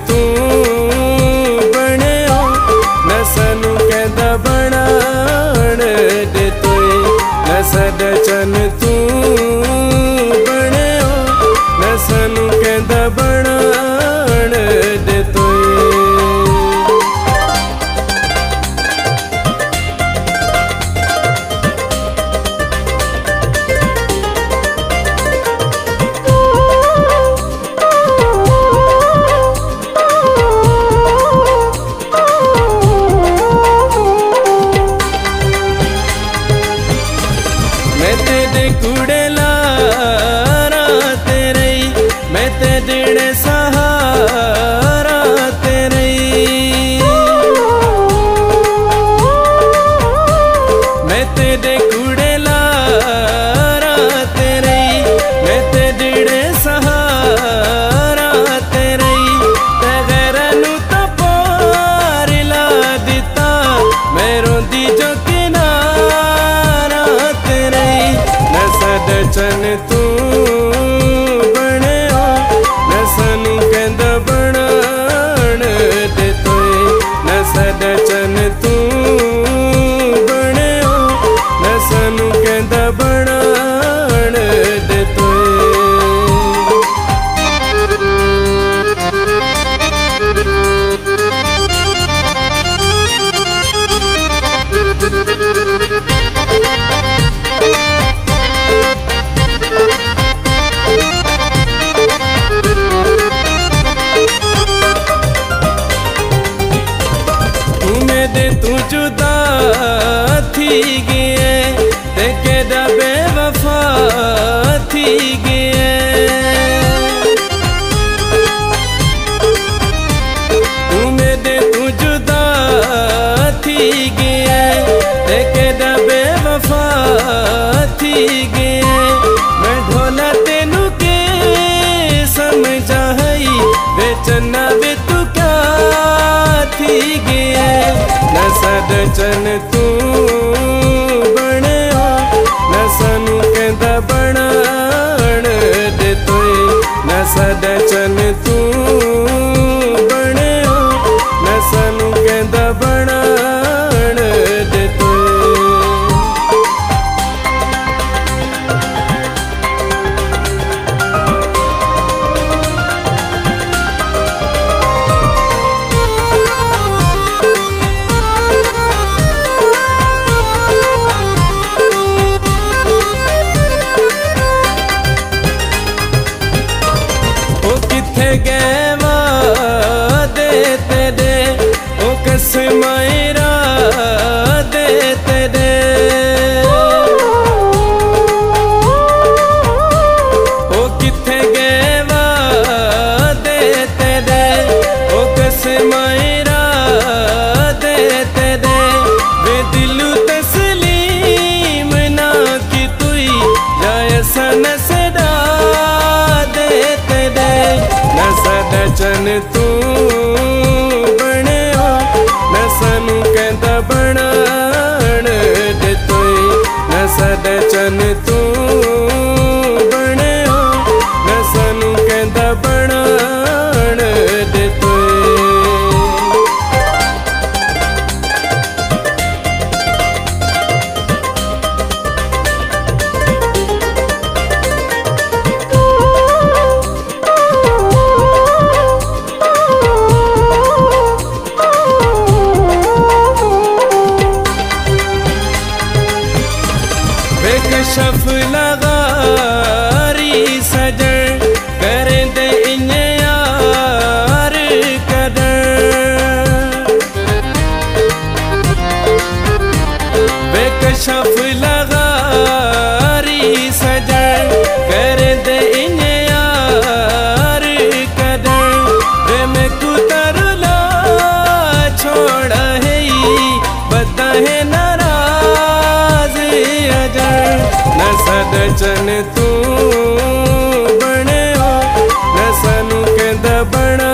तू बनियो न सानू कहंदा बनाण दे तोए न साडा चन तू बनियो न सानू कहंदा बनाण दे तोए। मैं तेरे कूड़े लारा तेरे मैं तेरे सहारा तेरे मैं तेरे कूड़े लारा तेरे मैं तेरे सहारा तेरे तेरे नू तो पार ला दिता मैं रोंदी जो किनारा तेरे न साडा चन तू बनियो न सानू कहंदा बनाण दे तोए न साडा चन तू बनियो न सानू कहंदा बनाण दे तोए। तू जुदा थी गए ते केड़ा बेवफा थी गए तू जुदा थी गए ते केड़ा बेवफा थी गए मैं ढोला तेनू के समझा हई वे चन्ना वे तू क्या थी गए न साडा चन तू बनियो न सानू कहंदा बनाण दे तोए न साडा चन तू बनियो न सानू कहंदा बनाण दे तोए। गए वादे तेरे ओ कसमां इरादे तेरे ओ किथे गए वादे तेरे ओ कसमां इरादे तेरे वे दिलू तस्लीम ना कि तुई जाए सन सदा दे तेरे न साडा चन तू बनियो न सानू कहंदा बनाण दे तोए न साडा चन तू बनियो न सानू कहंदा बनाण दे तोए। बेकशफ लगारी सजन करें दे इन्ने यार कदर बेकशफ लगारी सजन करें दे इन्ने यार कदर वे मैं कुतर ला छोड़ा है बता है नाराज अजर न साडा चन तू बनियो न सानू कहंदा बना